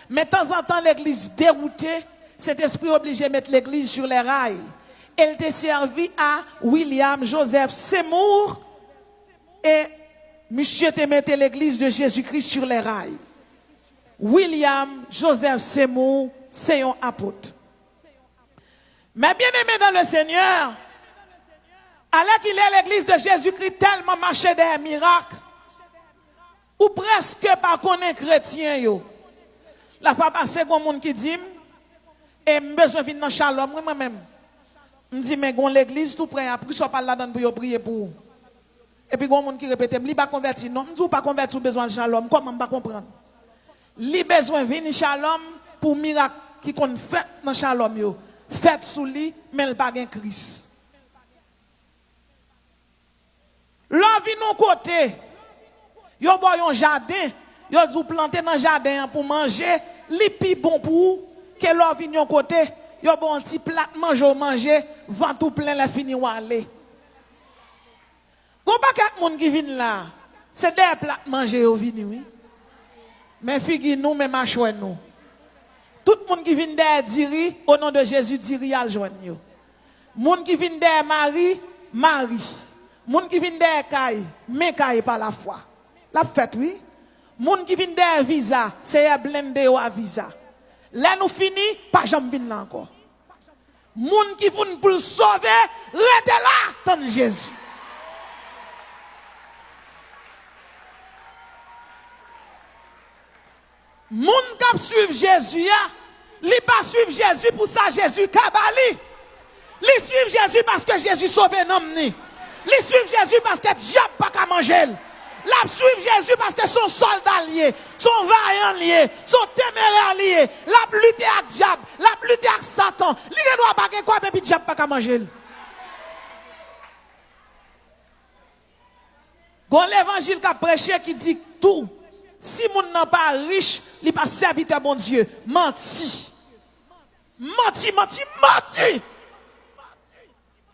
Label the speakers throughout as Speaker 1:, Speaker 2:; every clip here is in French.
Speaker 1: Mais de temps en temps, l'église déroutée, cet esprit obligé de mettre l'église sur les rails. Elle était servie à William Joseph Seymour et monsieur te mettait l'église de Jésus-Christ sur les rails. William Joseph Seymour, c'est un apôtre. Mais bien aimé dans le Seigneur, alors qu'il est l'église de Jésus-Christ tellement marché des miracles, ou presque pas connaître chrétien yo. La fois passée, il y a un monde qui dit, et je besoin de venir dans Shalom, moi-même. Je dis, mais l'église tout près, après, soit pas là-dedans pour prier pour. Et puis, il y a un monde qui répète, il pas converti. Non, je ne pas converti, besoin de Shalom. Comment je ne comprendre? Il a besoin de venir Shalom pour miracle qui qu'on fait dans Shalom yo. Fait sous lui, mais il pas de Christ. Là, vient nos côté. Yo boy un jardin, yo dou planter dans jardin pour manger, li pi bon pour que l'on vient yon côté, yo bon un petit plat manger, vent tout plein la fini ou aller. Gon pas quatre monde qui viennent là. C'est des plats manger yo vini oui. Mais figi nous même machoué nous. Tout le monde qui vient derrière diri au nom de Jésus diri al joindre yo. Monde qui vient derrière Marie, Marie. Monde qui vient derrière Caille, mais Caille par la foi. La fête, oui. Moun qui vient derrière visa, c'est un blindé ou à visa. Là, nous finissons, pas jamais venir là encore. Moun qui vient pour le sauver, restez là, tant Jésus. Moun qui suivent Jésus, li pas suivre Jésus pour ça, Jésus kabali. Li suivent Jésus parce que Jésus sauve l'homme. Li suivent Jésus parce que diable pas qu'à manger. La suivre Jésus parce que son soldat lié, son vaillant lié, son téméraire lié, la lutte avec diable, la lutte avec Satan. Li ne doit pas quoi mais puis diable pas qu'à manger. Gon l'évangile qu'a prêché qui dit tout. Si moun n'a pas riche, il pas serviteur bon Dieu. Menti. Menti, menti, menti.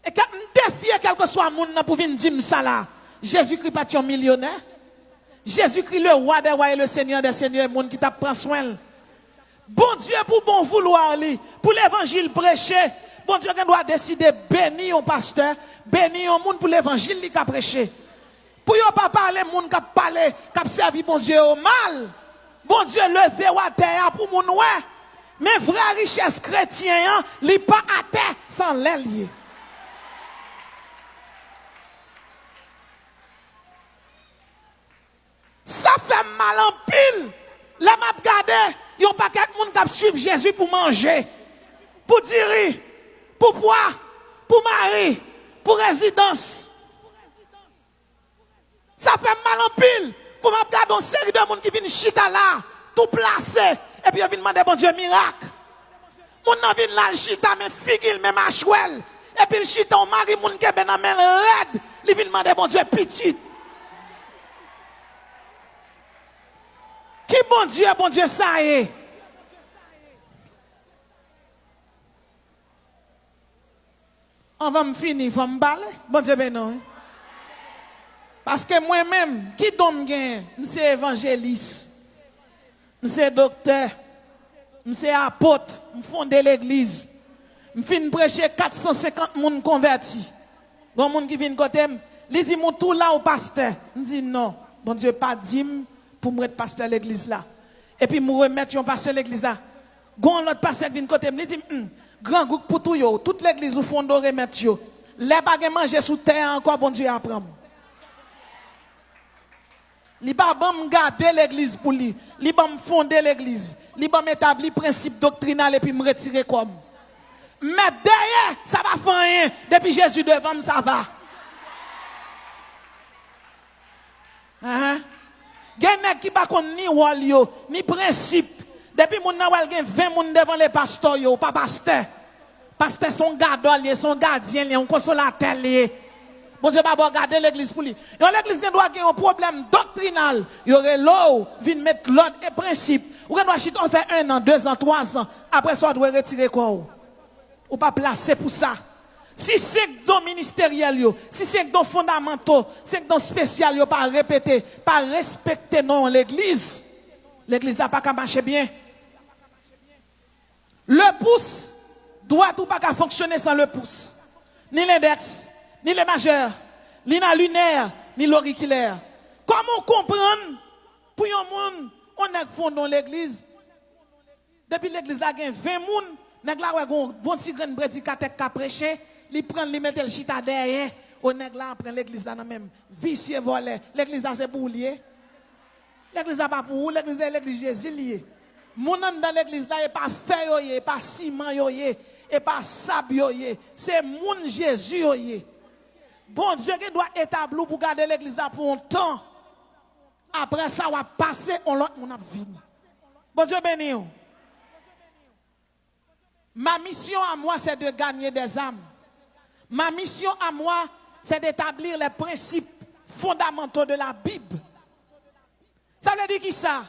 Speaker 1: Et quand on défie quel que soit moun pour venir dire ça là. Jésus-Christ pas un millionnaire. Jésus-Christ le roi des rois et le seigneur des seigneurs, monde qui t'a prend soin. Bon Dieu pour bon vouloir lui, pour l'évangile prêché, bon Dieu qui doit décider bénir un pasteur, bénir un monde pour l'évangile qui a prêché. Pour yo pas parler monde qui a parlé, qui a servi bon Dieu au mal. Bon Dieu levé à terre pour mon ouais. Mais vraie richesse chrétienne, li pas à terre sans l'ailier. Ça fait mal en pile. La m'a regardé, il y a un paquet de monde qui suivent Jésus pour manger, pour dire, pour boire, pour mari, pour résidence. Ça fait mal en pile. Pour m'a regarder une série de monde qui viennent chita là, tout placé, et puis ils viennent demander bon Dieu miracle. Moun nan vient là chita mais figil mais machouel, et puis le chita on mari moun qui ben amène red, ils viennent demander bon Dieu petit. Qui bon Dieu, ça y est. On va me finir, il faut me parler. Bon Dieu, ben non. Parce que moi-même, qui donne gain, je suis évangéliste, je suis docteur, je suis apôtre, je fonde l'église, je finis prêcher 450 personnes convertis. Bon monde qui vient côté, il dit mon tout là au pasteur. Je dis non, bon Dieu, pas dit pour me mettre pasteur à l'église là. Et puis me remettre un pasteur à l'église là. Gon l'autre pasteur qui vient côté, il dit grand groupe pour tout yo, toute l'église au fond de remettre yo. Les pas manger sous terre encore bon Dieu apprend. Li pas bon garder l'église pour lui, li bon fonder l'église, li bon établir principe doctrinal et puis me retirer comme. Mais derrière, ça va faire rien. Depuis Jésus devant ça va. Gen qui pas kon ni wol yo, ni principe. Depuis moun nan wal gen 20 moun devant les pasteurs yo, pas pasteur. Pasteur son gardol, son gardien, un consolateur lié. Bon Dieu pas regarder l'église pour lui. Et l'église doit avoir un problème doctrinal. Il y aurait l'eau, vient mettre l'ordre et principe. Ou doit chiter on fait 1 an, 2 ans, 3 ans. Après ça, on doit retirer quoi? Ou pas placer pour ça. Si c'est don ministériel, si c'est don fondamentaux, c'est don spécial, pas répéter, pas respecter non l'église. L'église n'a pas qu'à marcher bien. Le pouce doit ou pas qu'à fonctionner sans le pouce. Ni l'index, ni le majeur, ni la lunaire, ni l'auriculaire. Comment comprendre pour un monde, on est fond dans l'église. Depuis l'église, il y a 20 personnes, nèg la ouais gon bon petit grand prédicateur qui a prêché, il prend li mettre le chita derrière, on nèg la prend l'église là même vicieux volé. L'église là c'est pour lié. L'église là pas pour l'église c'est l'église Jésus lié. Mon dans l'église là est pas fer yoyé, pas ciment yoyé, et pas sable yoyé. C'est mon Jésus yoyé. Bon Dieu qui doit établir pour garder l'église là pour un temps. Après ça on va passer on l'autre on a fini. Bon Dieu béni. Ma mission à moi, c'est de gagner des âmes. Ma mission à moi, c'est d'établir les principes fondamentaux de la Bible. Ça veut dire qui ça?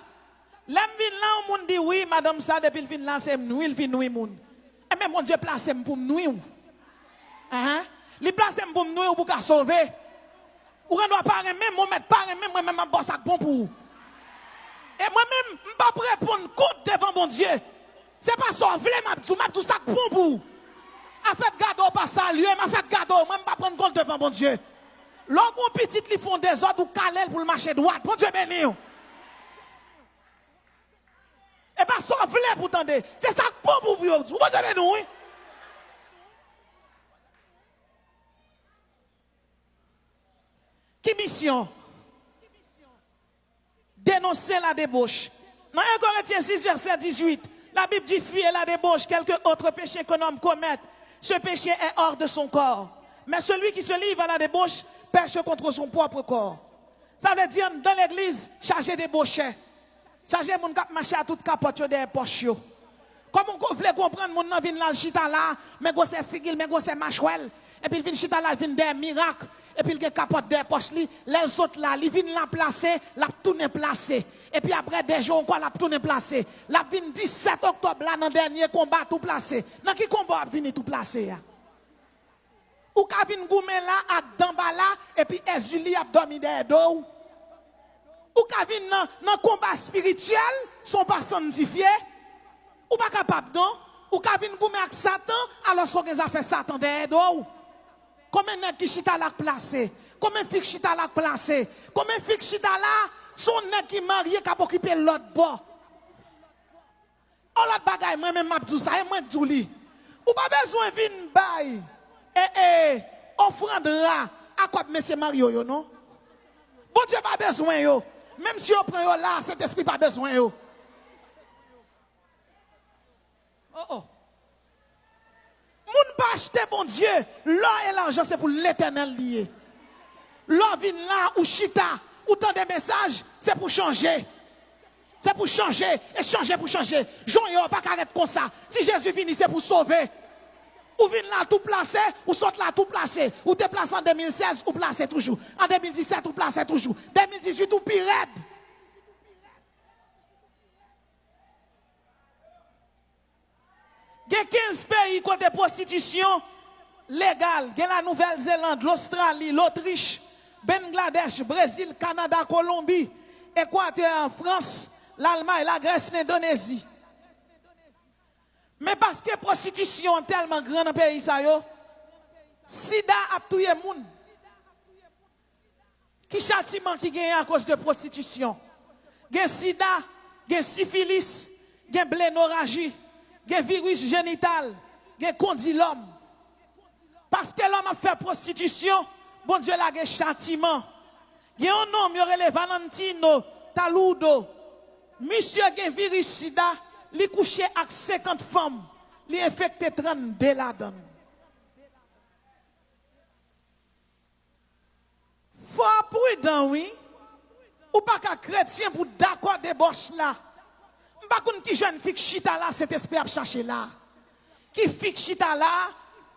Speaker 1: L'homme vient là, on dit oui, madame ça, depuis le fin là, c'est nous, il vient nous, moun. Et même mon Dieu place pour nous. Il place pour nous pour qu'à sauver. Ou on doit pas même, mon mettre pas même, moi-même, un bon sac bon pour vous. Et moi-même, je ne peux pas répondre compte devant mon Dieu. C'est pas sauver, m'a tout ça bon pour vous. A fait gado pas saluer, m'a fait gado, moi je pas prendre compte devant mon Dieu. Lorsque mon petit li font des ordres ou calel pour le marcher droit, bon Dieu béni. Et pas sauver pour tendre. C'est ça bon pour vous. Bon Dieu béni oui. Qui mission? Dénoncer la débauche. Dans 1 Corinthiens 6 verset 18. La Bible dit fuir la débauche, quelque autre péché qu'un homme commette. Ce péché est hors de son corps. Mais celui qui se livre à la débauche pêche contre son propre corps. Ça veut dire dans l'église, chargé débauché. Chargé mon cap marché à toute capote des poches. Comme on veut comprendre, mon nom vient là, le chita là, mais go c'est figil, mais go c'est machouel. Et puis il vient chita là, il vient des miracles. Et puis il capote des poches, les autres là, ils viennent la placer, la tourner placer. Et puis après des jours encore, la tourner placer. La vient 17 octobre là, dans le dernier combat, tout placé. Dans qui combat vient tout placé? Ou ka vin goumen là, ak d'amba là, et puis Ezuli a dormi des dos. Ou ka vin dans combat spirituel, sont pas sanctifiés. Ou pas capable non? Ou ka vin goumen ak Satan, alors son a fait Satan des dos. Combien de qui chita la placé? Combien de filles chita la placé? Combien de filles chita là? Son nèg qui marié qui a occupé l'autre bord. On l'autre bagaille moi-même m'a dit ça et moi dit li. Ou pas besoin vin bay. Offrande là à quoi monsieur Mario yo non? Bon Dieu pas besoin yo. Même si on prend yo là, cet esprit pas besoin yo. Oh. Moun pas acheter bon Dieu. L'or et l'argent c'est pour l'éternel lié. L'or vient là ou chita ou tant des messages, c'est pour changer. C'est pour changer et changer pour changer. Jean yo pas arrêter comme ça. Si Jésus vient c'est pour sauver. Ou vient là tout placé, ou saute là tout placé. Ou te placé en 2016 ou placé toujours. En 2017 ou placé toujours. 2018 ou pire. Il y a 15 pays côté prostitution légale. Il y a la Nouvelle-Zélande, l'Australie, l'Autriche, Bangladesh, Brésil, Canada, Colombie, Équateur, France, l'Allemagne, la Grèce, l'Indonésie. Mais parce que la prostitution est tellement grande dans le pays, sida a tué les gens. Qui châtiment qui gagne à cause de prostitution? Il y a sida, il y a syphilis, il y a blénorragie. Il y a virus génital, il y a condylome. Parce que l'homme a fait prostitution, bon Dieu l'a gagné châtiment. Il y a un homme, il y a Valentino Taludo. Monsieur a virus sida, il couché avec 50 femmes, il a infecté 32 là-dedans. Faut prudent, oui. Ou pas qu'un chrétien pour d'accord débauche là. Pas qui jeune fille chita là, cet esprit à chercher là. Qui fille chita là,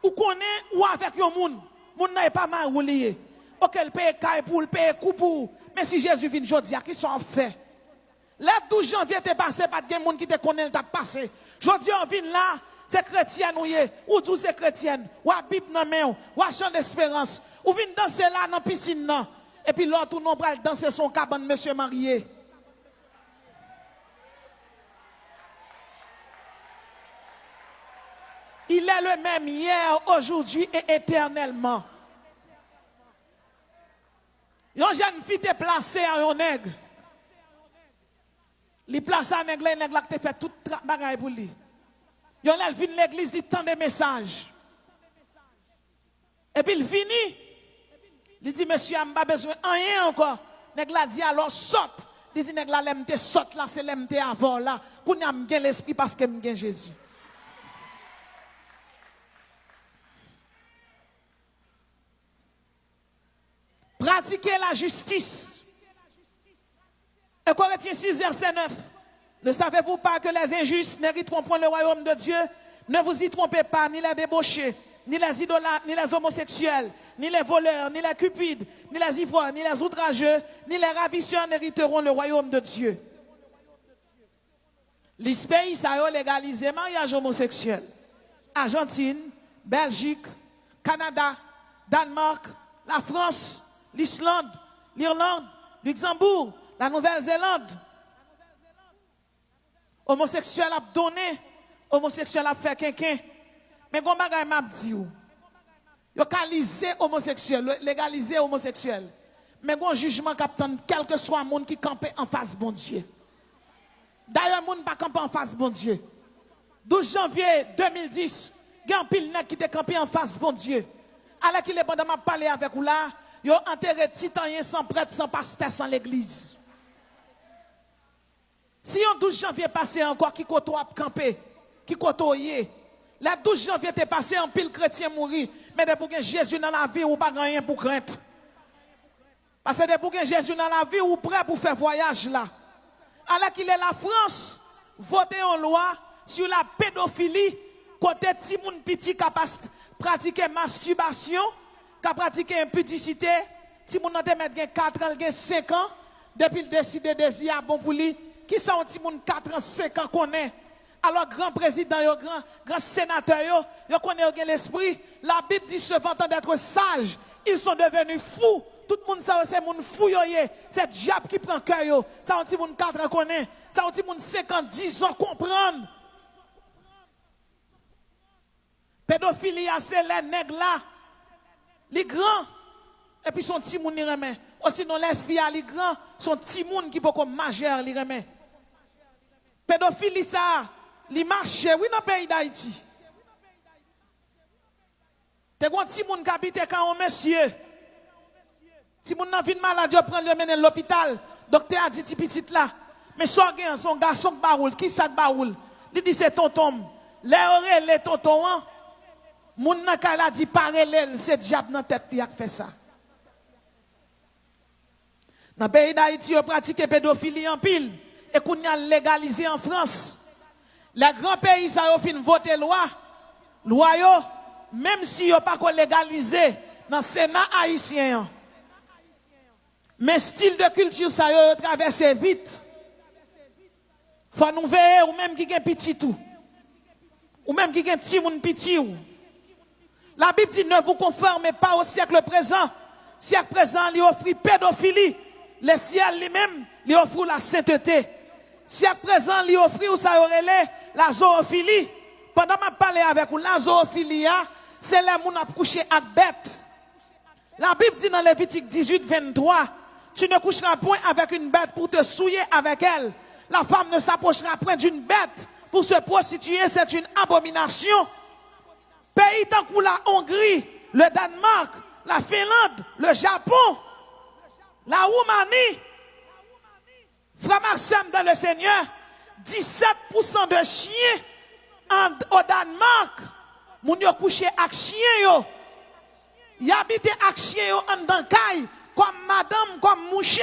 Speaker 1: ou connaît ou avec un monde. Moun n'est pas mal ou lié. Ok, le paye caille pour le paye coup pour. Mais si Jésus vient aujourd'hui, qui sont fait? Le 12 janvier t'es passé, pas de monde qui te connaît, t'a passé. Aujourd'hui, on vient là, c'est chrétien ou tous c'est chrétienne, ou à Bible dans main, ou à champ d'espérance, ou vient danser là dans la piscine là. Et puis l'autre, tout le monde va danser son cabane, monsieur marié. il est le même hier, aujourd'hui et éternellement. Yon jeune fille te placé à un nègre. Li place à nègre, nègre là te fait tout bagay pour lui. Yon elle vient l'église, dit tant de messages. Et puis il finit. Il dit monsieur, je n'ai pas besoin de rien encore. Nègre là dit alors saute. Il dit nègre là l'aime te saute là, c'est l'aime te avant là. Pour n'a m'gain l'esprit parce que m'gain Jésus. Pratiquez la justice. Et Corinthiens 6, verset 9. Ne savez-vous pas que les injustes n'hériteront point le royaume de Dieu? Ne vous y trompez pas, ni les débauchés, ni les idolâtres, ni les homosexuels, ni les voleurs, ni les cupides, ni les ivrognes, ni les outrageux, ni les ravisseurs n'hériteront le royaume de Dieu. Les pays ont légalisé le mariage homosexuel. Argentine, Belgique, Canada, Danemark, la France, l'Islande, l'Irlande, Luxembourg, la Nouvelle-Zélande. Homosexuel a donné, homosexuel a fait quelqu'un. Mais comment bagay m'a dit ou? Yo légalisé homosexuel, légaliser homosexuel. Mais bon jugement captain quel que soit monde qui campe en face bon Dieu. D'ailleurs monde pas camper en face bon Dieu. 12 janvier 2010, il y a un pile nèg qui te campé en face bon Dieu. Alors qu'il est bon de m'a parler avec vous là, yo enterré titanien sans prêtre, sans pasteur, sans l'église. Si on 12 janvier passé encore qui koto a campé, qui koto yé, le 12 janvier t'est passé en pile chrétien mourir, mais de pour que Jésus dans la vie ou pas rien pour craindre. Parce que de pour que Jésus dans la vie ou prêt pour faire voyage là. Alors qu'il est la France, voter en loi sur la pédophilie, côté ti moun petit qui pratiquer masturbation, qui pratiquer impudicité, ti moun nan te mettre 4 ans, 5 ans, depuis le décider désir bon pour lui, qui sont ti moun 4 ans, 5 ans connaît. Alors grand président, grand sénateur, yo connaît l'esprit, la Bible dit se vantant d'être sage, ils sont devenus fous. Tout le monde sait c'est moun fou yo ye, c'est diable qui prend cœur yo. Ça on ti moun 4 ans connaît, ça on ti moun 50, 10 ans comprendre. Pédophilie c'est les nègres là. Les grands et puis son petit moun li remet. Ou sinon les filles les grands son petit moun qui peut comme majeur li remet. Pédophilie ça, li marche oui dans le pays d'Haïti. Te gon petit moun qui habite quand on monsieur. Si moun nan vin malade, yo prend le mener l'hôpital. Docteur a dit ti petit là. Mais son garçon baroul, qui sak baroul? Il dit c'est tonton. Les tonton, moun nan ka la dit parallèle, c'est diable dans tête qui a fait ça. Dans le pays d'Haïti, yo pratique pédophilie en pile. Et qu'on y a légalisé en France. Les grands pays, ça yo fin voter loi. Loi yo, même si yo pas légalisé dans le Sénat haïtien. Mais style de culture, ça y a traversé vite. Faut nous veiller, ou même qui est petit tout. Ou même qui est petit moun petit ou. La Bible dit ne vous conformez pas au siècle présent. Siècle présent, il offre pédophilie. Le ciel lui-même, il offre la sainteté. Siècle présent, il offre ou ça aurait la zoophilie. Pendant que je parle avec vous, la zoophilie, c'est les moun a couché avec bête. La Bible dit dans Lévitique 18, 23, tu ne coucheras point avec une bête pour te souiller avec elle. La femme ne s'approchera point d'une bête pour se prostituer, c'est une abomination. Pays tant que la Hongrie, le Danemark, la Finlande, le Japon, la Roumanie, frère Maxime dans le Seigneur, 17% de chiens au Danemark, moun yo couché avec chien yo. Y habite avec chien yo en dankay, comme madame, comme mouché.